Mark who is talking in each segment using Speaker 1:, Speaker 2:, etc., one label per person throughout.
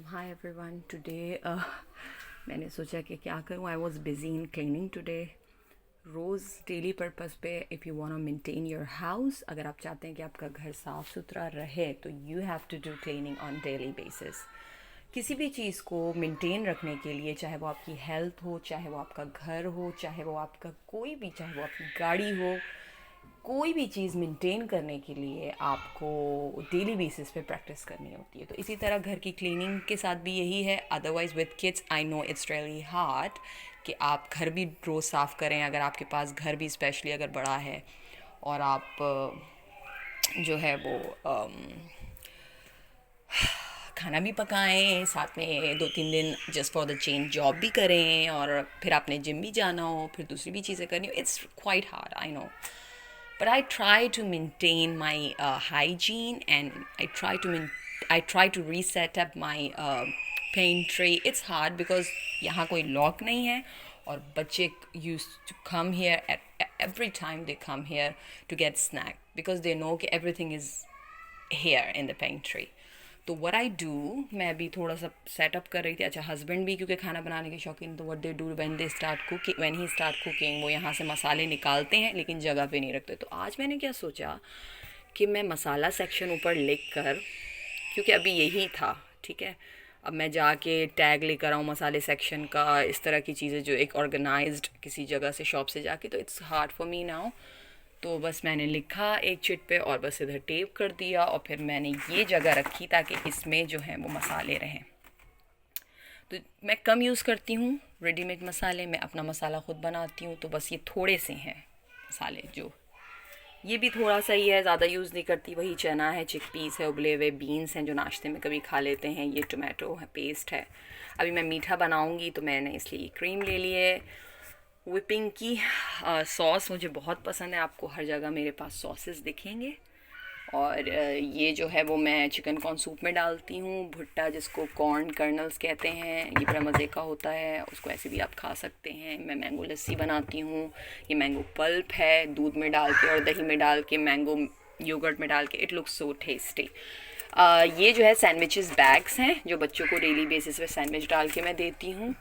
Speaker 1: Hi everyone. Today मैंने सोचा कि क्या करूँ. I was busy in cleaning today. रोज़ डेली पर्पस पे if you want to maintain your house, अगर आप चाहते हैं कि आपका घर साफ़ सुथरा रहे तो you have to do cleaning on daily basis. किसी भी चीज़ को मेंटेन रखने के लिए, चाहे वो आपकी हेल्थ हो, चाहे वो आपका घर हो, चाहे वो आपका कोई भी, चाहे वो आपकी गाड़ी हो, कोई भी चीज़ मेंटेन करने के लिए आपको डेली बेसिस पे प्रैक्टिस करनी होती है. तो इसी तरह घर की क्लीनिंग के साथ भी यही है. Otherwise with kids I know it's really hard कि आप घर भी रोज़ साफ़ करें. अगर आपके पास घर भी स्पेशली अगर बड़ा है और आप जो है वो खाना भी पकाएं, साथ में 2-3 दिन just for the change job भी करें, और फिर आपने जिम भी जाना हो, फिर दूसरी भी चीज़ें करनी हो. It's quite hard, I know. But I try to maintain my hygiene, and I try to reset up my pantry. It's hard because यहाँ कोई lock नहीं है, और बच्चे used to come here at every time they come here to get snack because they know कि everything is here in the pantry. तो what I do, मैं अभी थोड़ा सा सेटअप कर रही थी. अच्छा, हस्बैंड भी क्योंकि खाना बनाने के शौकीन, तो what they do when he start cooking, वो यहाँ से मसाले निकालते हैं लेकिन जगह पे नहीं रखते. तो आज मैंने क्या सोचा कि मैं मसाला सेक्शन ऊपर लिख कर, क्योंकि अभी यही था, ठीक है, अब मैं जाके टैग लेकर आऊँ मसाले सेक्शन का, इस तरह की चीज़ें जो एक ऑर्गेनाइज्ड किसी जगह से शॉप से जाके, तो it's hard for me now. तो बस मैंने लिखा एक चिट पे और बस इधर टेप कर दिया, और फिर मैंने ये जगह रखी ताकि इसमें जो है वो मसाले रहें. तो मैं कम यूज़ करती हूँ रेडीमेड मसाले. मैं अपना मसाला ख़ुद बनाती हूँ. तो बस ये थोड़े से हैं मसाले, जो ये भी थोड़ा सा ही है, ज़्यादा यूज़ नहीं करती. वही चना है, चिकपीस है, उबले हुए बीन्स हैं जो नाश्ते में कभी खा लेते हैं, ये टोमेटो है, पेस्ट है. अभी मैं मीठा बनाऊँगी तो मैंने इसलिए क्रीम ले ली है विपिंग की. सॉस मुझे बहुत पसंद है. आपको हर जगह मेरे पास सॉसेस दिखेंगे. और ये जो है वो मैं चिकन कॉर्न सूप में डालती हूँ. भुट्टा, जिसको कॉर्न कर्नल्स कहते हैं, ये बड़ा मज़े का होता है. उसको ऐसे भी आप खा सकते हैं. मैं मैंगो लस्सी बनाती हूँ. ये मैंगो पल्प है, दूध में डाल के और दही में डाल के, मैंगो योगर्ट में डाल के. It looks so tasty. ये जो है सैंडविचेस बैग्स हैं जो बच्चों को डेली बेसिस पे सैंडविच डाल के मैं देती हूँ.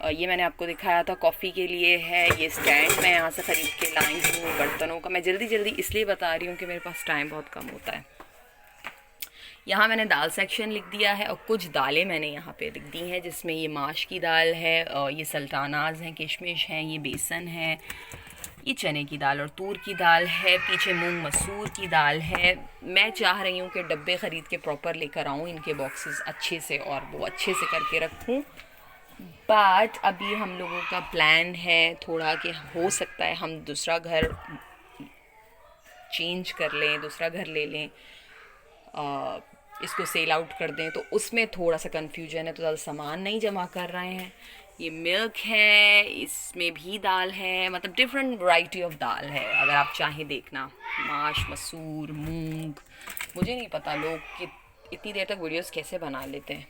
Speaker 1: ये मैंने आपको दिखाया था कॉफ़ी के लिए है. ये स्टैंड मैं यहाँ से ख़रीद के लाई हूँ बर्तनों का. मैं जल्दी जल्दी इसलिए बता रही हूँ कि मेरे पास टाइम बहुत कम होता है. यहाँ मैंने दाल सेक्शन लिख दिया है, और कुछ दालें मैंने यहाँ पे लिख दी हैं, जिसमें ये माश की दाल है, और ये सल्तानाज हैं, किशमिश हैं, ये बेसन है, ये चने की दाल और तूर की दाल है, पीछे मूंग मसूर की दाल है. मैं चाह रही हूँ कि डब्बे ख़रीद के प्रॉपर लेकर आऊँ, इनके बॉक्सेस अच्छे से, और वो अच्छे से करके रखूँ. बट अभी हम लोगों का प्लान है थोड़ा कि हो सकता है हम दूसरा घर चेंज कर लें, दूसरा घर ले लें, इसको सेल आउट कर दें. तो उसमें थोड़ा सा कन्फ्यूजन है, तो ज़्यादा सामान नहीं जमा कर रहे हैं. ये मिल्क है, इसमें भी दाल है, मतलब डिफरेंट वैरायटी ऑफ दाल है. अगर आप चाहें देखना, माश, मसूर, मूंग. मुझे नहीं पता लोग कि इतनी देर तक वीडियोस कैसे बना लेते हैं.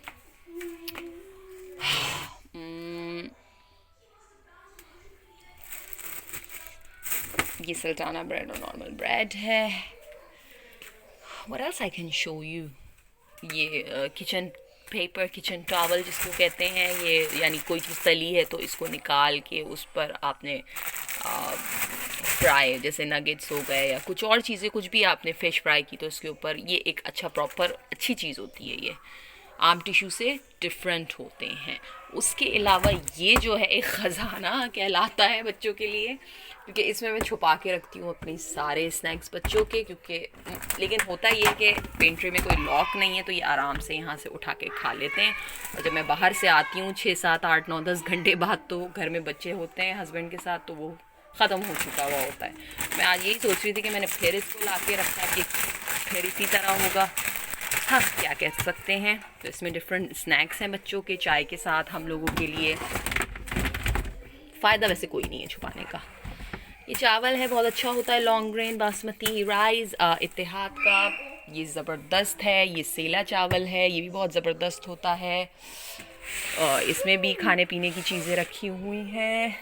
Speaker 1: ये सल्टाना ब्रेड और नॉर्मल ब्रेड है. What else I can show you? ये किचन पेपर, किचन टॉवल जिसको कहते हैं, ये यानी कोई चीज़ तली है तो इसको निकाल के उस पर आपने फ्राई, जैसे नगेट्स हो गए या कुछ और चीज़ें, कुछ भी आपने फ़िश फ्राई की तो इसके ऊपर, ये एक अच्छा प्रॉपर अच्छी चीज़ होती है. ये आम टिश्यू से डिफरेंट होते हैं. उसके अलावा ये जो है एक ख़जाना कहलाता है बच्चों के लिए, क्योंकि इसमें मैं छुपा के रखती हूँ अपने सारे स्नैक्स बच्चों के. क्योंकि लेकिन होता ये कि पेंट्री में कोई लॉक नहीं है, तो ये आराम से यहाँ से उठा के खा लेते हैं. और जब मैं बाहर से आती हूँ 6-7-8-9-10 घंटे बाद, तो घर में बच्चे होते हैं हस्बैंड के साथ, तो वो ख़त्म हो चुका हुआ होता है. मैं आज यही सोच रही थी कि मैंने फिर इसको ला के रखा कि फिर इसी तरह होगा. हाँ, क्या कह सकते हैं. तो इसमें डिफरेंट स्नैक्स हैं बच्चों के, चाय के साथ हम लोगों के लिए. फ़ायदा वैसे कोई नहीं है छुपाने का. ये चावल है, बहुत अच्छा होता है, लॉन्ग ग्रेन बासमती राइस इत्तेहाद का. ये ज़बरदस्त है. ये सेला चावल है, ये भी बहुत ज़बरदस्त होता है. इसमें भी खाने पीने की चीज़ें रखी हुई हैं,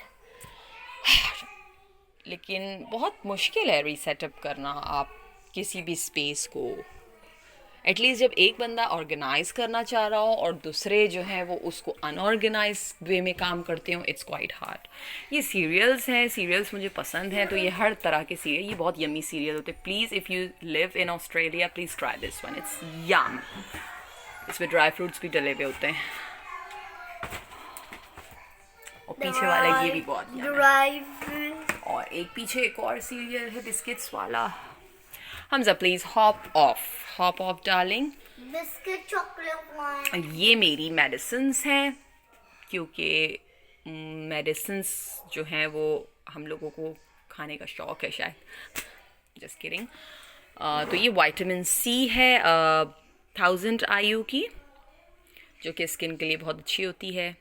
Speaker 1: लेकिन बहुत मुश्किल है रीसेटअप करना आप किसी भी स्पेस को. एटलीस्ट जब एक बंदा ऑर्गेनाइज करना चाह रहा हो और दूसरे जो हैं वो उसको अनऑर्गेनाइज वे में काम करते हो, इट्स क्वाइट हार्ड। ये सीरियल्स हैं, सीरियल्स मुझे पसंद हैं, तो ये हर तरह के सीरियल, ये बहुत यमी सीरियल होते हैं। Please if you live in Australia please try this one, it's yum. इसमें ड्राई फ्रूट्स भी डले हुए होते हैं, और पीछे वाला ये भी बहुत यम। और एक पीछे एक और सीरियल है बिस्किट्स वाला। Hamza please hop off darling.
Speaker 2: Biscuit chocolate.
Speaker 1: ये मेरी मेडिसिन्स हैं, क्योंकि मेडिसिन्स जो हैं वो हम लोगों को खाने का शौक है शायद, जस्ट किडिंग। तो ये विटामिन सी है 1000 IU की, जो कि स्किन के लिए बहुत अच्छी होती है,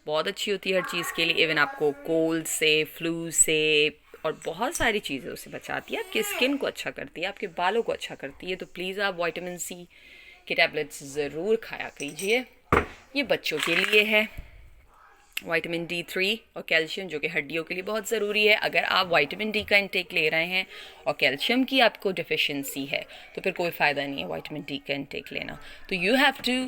Speaker 1: बहुत अच्छी होती है हर चीज़ के लिए। इवन आपको कोल्ड से, फ्लू से और बहुत सारी चीज़ें उससे बचाती है, आपकी स्किन को अच्छा करती है, आपके बालों को अच्छा करती है। तो प्लीज़ आप विटामिन सी के टैबलेट्स ज़रूर खाया कीजिए। ये बच्चों के लिए है, विटामिन D3 और कैल्शियम, जो कि हड्डियों के लिए बहुत ज़रूरी है। अगर आप विटामिन D का इंटेक ले रहे हैं और कैल्शियम की आपको डिफिशिएंसी है तो फिर कोई फ़ायदा नहीं है विटामिन D का इंटेक लेना। तो you have to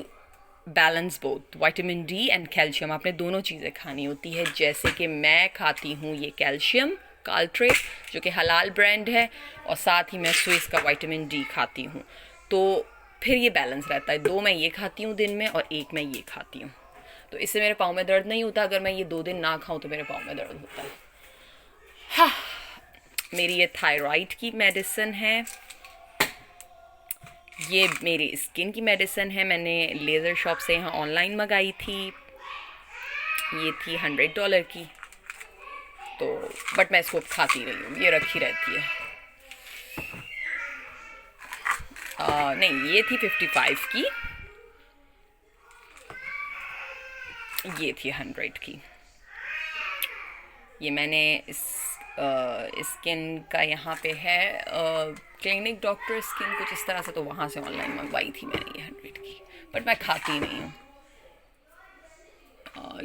Speaker 1: balance both vitamin D and calcium, आपने दोनों चीज़ें खानी होती है। जैसे कि मैं खाती हूँ ये कैल्शियम काल्ट्रेट, जो कि हलाल ब्रांड है, और साथ ही मैं स्विस का विटामिन D खाती हूँ, तो फिर ये बैलेंस रहता है। 2 मैं ये खाती हूँ दिन में और 1 मैं ये खाती हूँ, तो इससे मेरे पाँव में दर्द नहीं होता। अगर मैं ये 2 दिन ना खाऊं तो मेरे पाँव में दर्द होता है। हाँ, मेरी ये थायराइड की मेडिसिन है, ये मेरी स्किन की मेडिसिन है। मैंने लेज़र शॉप से यहाँ ऑनलाइन मंगाई थी, ये थी $100 की, तो बट मैं इसको खाती नहीं हूँ, ये रखी रहती है। नहीं, ये थी 55 की, ये थी 100 की। ये मैंने स्किन का यहाँ पे है क्लिनिक डॉक्टर स्किन कुछ इस तरह से, तो वहाँ से ऑनलाइन मंगवाई थी मैंने ये 100 की, बट मैं खाती नहीं हूँ।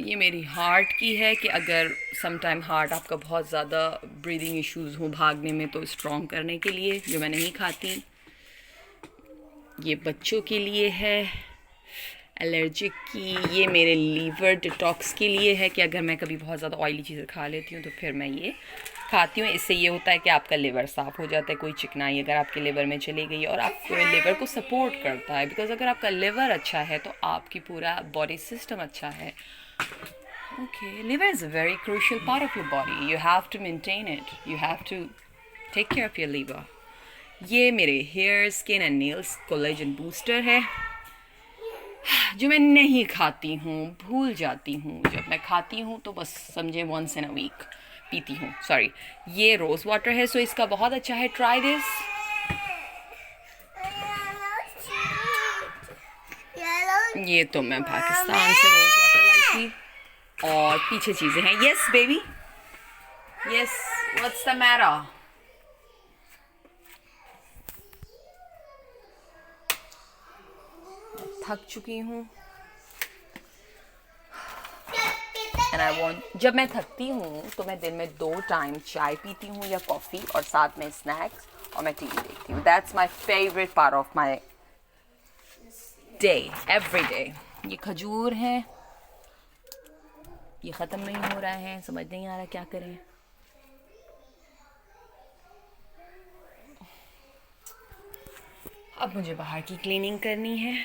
Speaker 1: ये मेरी हार्ट की है कि अगर सम टाइम हार्ट आपका बहुत ज़्यादा ब्रीदिंग इश्यूज़ हो भागने में, तो स्ट्रॉन्ग करने के लिए, जो मैं नहीं खाती। ये बच्चों के लिए है एलर्जिक की। ये मेरे लीवर डिटॉक्स के लिए है कि अगर मैं कभी बहुत ज़्यादा ऑयली चीज़ें खा लेती हूँ तो फिर मैं ये खाती हूँ। इससे ये होता है कि आपका लिवर साफ़ हो जाता है, कोई चिकनाई अगर आपके लिवर में चली गई, और आपके लिवर को सपोर्ट करता है, बिकॉज अगर आपका लिवर अच्छा है तो आपकी पूरा बॉडी सिस्टम अच्छा है। Okay, liver is a very crucial part of your body. You have to maintain it. You have to take care of your liver. ये मेरे hair, skin and nails collagen booster है, जो मैं नहीं खाती हूँ, भूल जाती हूँ। जब मैं खाती हूँ तो बस समझे once in a week पीती हूँ। सॉरी, ये रोज़ वाटर है, सो इसका बहुत अच्छा है, ट्राई दिस। ये तो मैं पाकिस्तान से रोज़ वाटर लाई थी, और पीछे चीज़ें हैं। Yes baby, yes, what's the matter? थक चुकी हूँ, एंड आई वांट, जब मैं थकती हूँ तो मैं दिन में 2 टाइम चाय पीती हूँ या कॉफ़ी, और साथ में स्नैक्स, और मैं टीवी देखती हूँ। That's my favourite part of my day, every day. ये खजूर है, ये ख़त्म नहीं हो रहा है, समझ नहीं आ रहा क्या करें। अब मुझे बाहर की क्लीनिंग करनी है।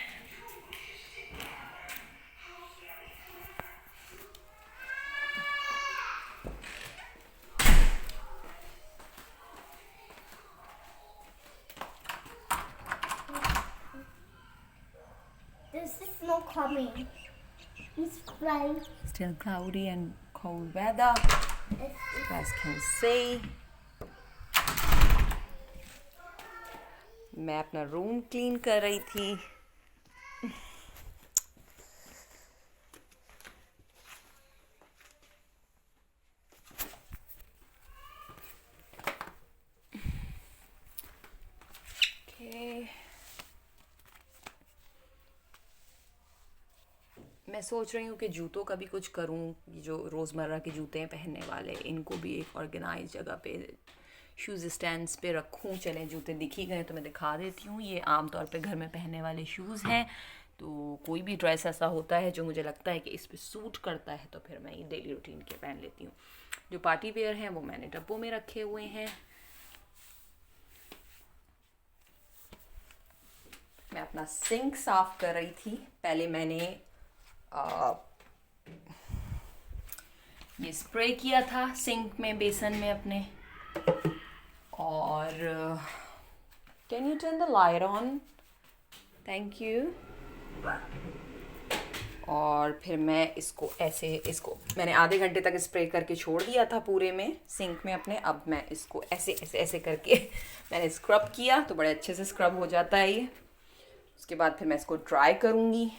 Speaker 2: This is no coming. It's flying.
Speaker 1: Still cloudy and cold weather, you guys can see. मैं अपना रूम क्लीन कर रही थी। मैं सोच रही हूँ कि जूतों का भी कुछ करूँ, जो रोज़मर्रा के जूते हैं पहनने वाले, इनको भी एक ऑर्गेनाइज जगह पे शूज़ स्टैंड्स पे रखूँ। चलें जूते दिख ही गए तो मैं दिखा देती हूँ। ये आमतौर पे घर में पहनने वाले शूज़ हैं। तो कोई भी ड्रेस ऐसा होता है जो मुझे लगता है कि इस पे सूट करता है तो फिर मैं ये डेली रूटीन के पहन लेती हूँ। जो पार्टी वेयर हैं वो मैंने डब्बों में रखे हुए हैं। मैं अपना सिंक साफ़ कर रही थी। पहले मैंने ये स्प्रे किया था सिंक में, बेसन में अपने। और can U turn the light on, thank you. और फिर मैं इसको मैंने आधे घंटे तक स्प्रे करके छोड़ दिया था पूरे में सिंक में अपने। अब मैं इसको ऐसे ऐसे ऐसे करके मैंने स्क्रब किया तो बड़े अच्छे से स्क्रब हो जाता है ये। उसके बाद फिर मैं इसको ड्राई करूँगी।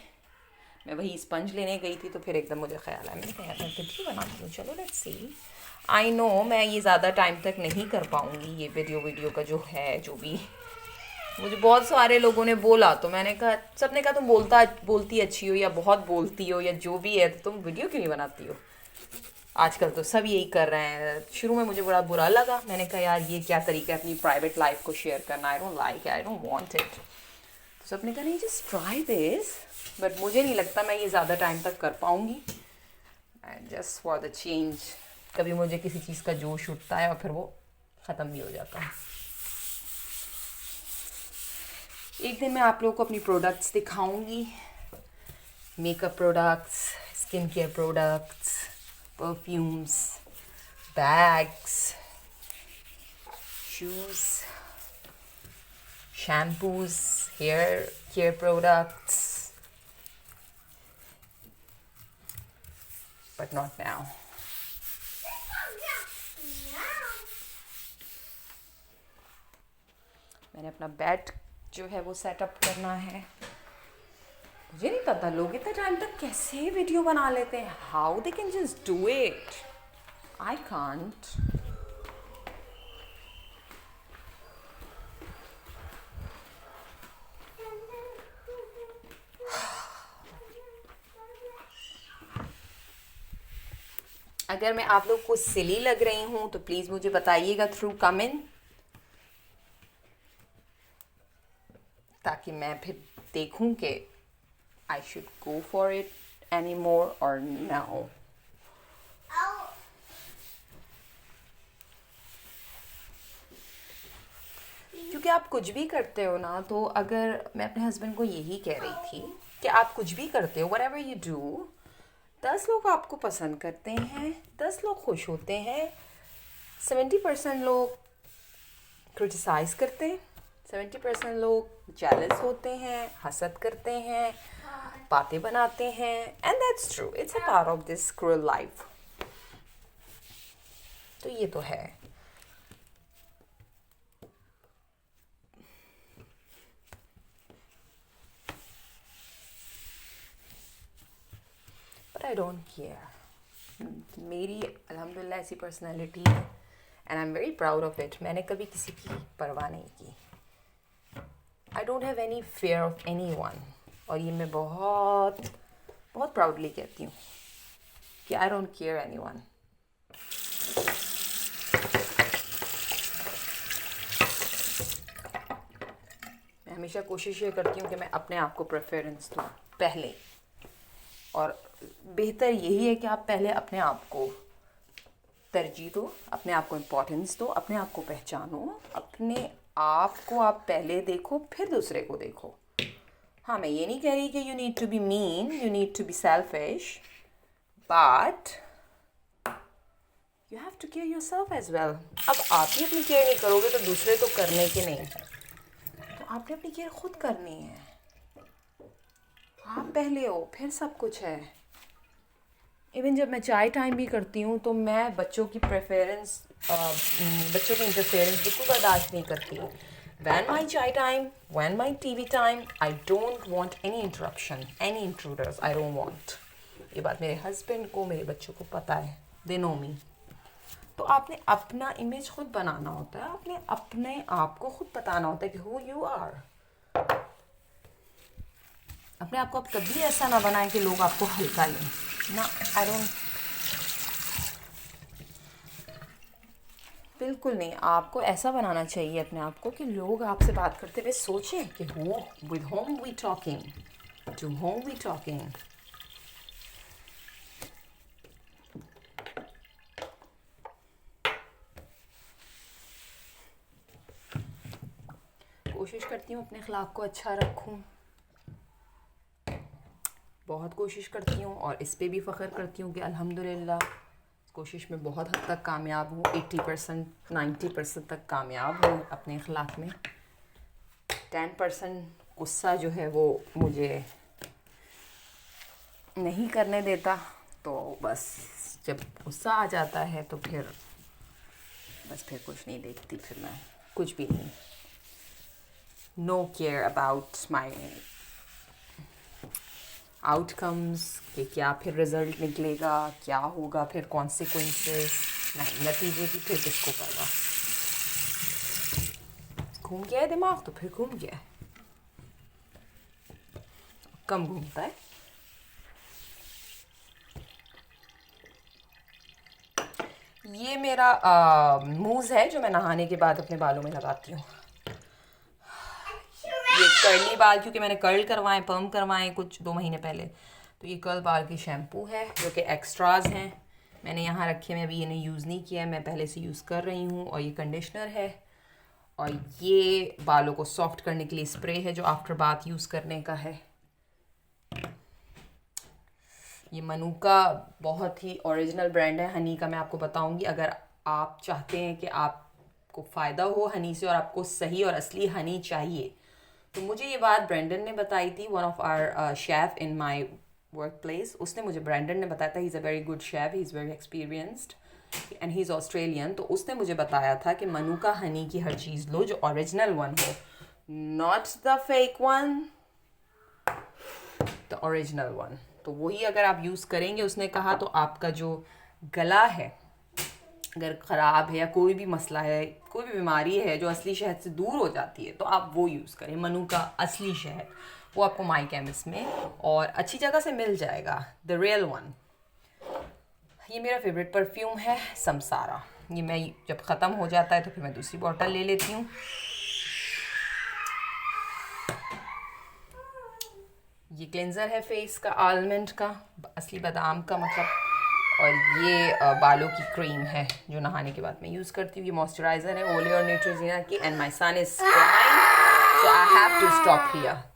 Speaker 1: मैं वही स्पंज लेने गई थी तो फिर एकदम मुझे ख्याल आया, मैंने कहा मैं वीडियो बनाती हूँ, चलो लेट्स सी। आई नो मैं ये ज़्यादा टाइम तक नहीं कर पाऊँगी ये वीडियो का जो है, जो भी मुझे बहुत सारे लोगों ने बोला तो मैंने कहा, सब ने कहा तुम बोलती अच्छी हो या बहुत बोलती हो या जो भी है, तो तुम वीडियो क्यों नहीं बनाती हो। आजकल तो सब यही कर रहे हैं। शुरू में मुझे बड़ा बुरा लगा, मैंने कहा यार ये क्या तरीका है अपनी प्राइवेट लाइफ को शेयर करना, I don't like it, I don't want it. तो सबने कहा नहीं जस्ट ट्राई दिस, बट मुझे नहीं लगता मैं ये ज़्यादा टाइम तक कर पाऊँगी। And just for the change, कभी मुझे किसी चीज़ का जोश उठता है और फिर वो ख़त्म भी हो जाता है। एक दिन मैं आप लोगों को अपनी प्रोडक्ट्स दिखाऊंगी, makeup products, skin care products, perfumes, bags, shoes, shampoos, hair care products, but not now. मैंने अपना बेड जो है वो सेटअप करना है। मुझे नहीं पता लोग इतना टाइम तक कैसे वीडियो बना लेते हैं, how they can just do it, I can't. अगर मैं आप लोग को सिली लग रही हूँ तो प्लीज़ मुझे बताइएगा थ्रू कमेंट, ताकि मैं फिर देखूं कि I should go for it any more और नो। क्योंकि आप कुछ भी करते हो ना, तो अगर मैं अपने हस्बैंड को यही कह रही थी कि आप कुछ भी करते हो, व्हाटएवर यू डू, 10 लोग आपको पसंद करते हैं, 10 लोग खुश होते हैं, 70% लोग क्रिटिसाइज़ करते हैं, 70% लोग जेलस होते हैं, हसद करते हैं, बातें बनाते हैं। And that's true, it's a part of this cruel life. तो ये तो है। But I don't care. मेरी अल्हम्दुलिल्लाह ऐसी पर्सनैलिटी है and I am very proud of it. मैंने कभी किसी की परवाह नहीं की। I don't have any fair of any one. और ये मैं बहुत बहुत प्राउडली कहती हूँ कि I don't care any one. मैं हमेशा कोशिश ये करती हूँ कि मैं अपने आप को प्रेफरेंस दूँ पहले, और बेहतर यही है कि आप पहले अपने आप को तरजीह दो, अपने आप को इम्पोर्टेंस दो, अपने आप को पहचानो, अपने आप को आप पहले देखो फिर दूसरे को देखो। हाँ, मैं ये नहीं कह रही कि you need to be mean, you need to be selfish, but you have to care yourself as well. अब आप ही अपनी केयर नहीं करोगे तो दूसरे तो करने के नहीं, तो आपने अपनी केयर खुद करनी है। आप पहले हो फिर सब कुछ है। इवन जब मैं चाय टाइम भी करती हूँ तो मैं बच्चों की प्रेफरेंस, बच्चों की इंटरफेरेंस बिल्कुल बर्दाश्त नहीं करती। When my chai time, when my TV time, I don't want any interruption, any intruders, I don't want. ये बात मेरे हस्बैंड को, मेरे बच्चों को पता है, they know me. तो आपने अपना इमेज खुद बनाना होता है, आपने अपने आप को खुद बताना होता है कि who you are. अपने आप को आप कभी ऐसा ना बनाएं कि लोग आपको हल्का लें ना। I don't. बिल्कुल नहीं, आपको ऐसा बनाना चाहिए अपने आप को कि लोग आपसे बात करते हुए सोचें कि हो with whom we talking, to whom we talking. कोशिश करती हूँ अपने अखलाक को अच्छा रखूँ, बहुत कोशिश करती हूँ और इस पे भी फ़ख्र करती हूँ कि अल्हम्दुलिल्लाह इस कोशिश में बहुत हद तक कामयाब हूँ। 80% 90% तक कामयाब हूँ अपने अखलाक में। 10% गुस्सा जो है वो मुझे नहीं करने देता, तो बस जब गुस्सा आ जाता है तो फिर कुछ नहीं देखती, फिर मैं कुछ भी नहीं, no care about my outcomes कि क्या फिर रिज़ल्ट निकलेगा, क्या होगा, फिर कॉन्सिक्वेंसेस, नहीं, नतीजे की फिर किसको पता। घूम गया है दिमाग तो फिर घूम गया है, कम घूमता है। ये मेरा मूज़ है जो मैं नहाने के बाद अपने बालों में लगाती हूँ। ये कर्ली बाल, क्योंकि मैंने कर्ल करवाए, पर्म करवाए कुछ 2 महीने पहले, तो ये कर्ल बाल की शैम्पू है जो कि एक्स्ट्राज हैं, मैंने यहाँ रखे, मैं अभी इन्हें यूज़ नहीं किया है, मैं पहले से यूज़ कर रही हूँ। और ये कंडीशनर है, और ये बालों को सॉफ्ट करने के लिए स्प्रे है जो आफ्टर बाथ यूज़ करने का है। ये मनुका बहुत ही ओरिजिनल ब्रांड है हनी का, मैं आपको बताऊंगी। अगर आप चाहते हैं कि आपको फ़ायदा हो हनी से और आपको सही और असली हनी चाहिए, तो मुझे ये बात ब्रेंडन ने बताई थी, one of our chef in my work place. उसने मुझे, ब्रेंडन ने बताया था, he is a very good chef, he is very experienced and he is Australian. तो उसने मुझे बताया था कि मनुका हनी की हर चीज़ लो जो ओरिजिनल वन हो, not the fake one, the original one. तो वही अगर आप यूज़ करेंगे, उसने कहा, तो आपका जो गला है अगर ख़राब है या कोई भी मसला है, कोई भी बीमारी है जो असली शहद से दूर हो जाती है, तो आप वो यूज़ करें, मनुका असली शहद। वो आपको माई केमिस्ट में और अच्छी जगह से मिल जाएगा, द रियल वन। ये मेरा फेवरेट परफ्यूम है, समसारा। ये मैं जब ख़त्म हो जाता है तो फिर मैं दूसरी बॉटल ले लेती हूँ। ये क्लेंज़र है फेस का, आलमंड का, असली बादाम का मतलब। और ये बालों की क्रीम है जो नहाने के बाद मैं यूज़ करती हूँ। ये मॉइस्चराइज़र है ओले और न्यूट्रोजिना की। And my son is crying, so I have to stop here.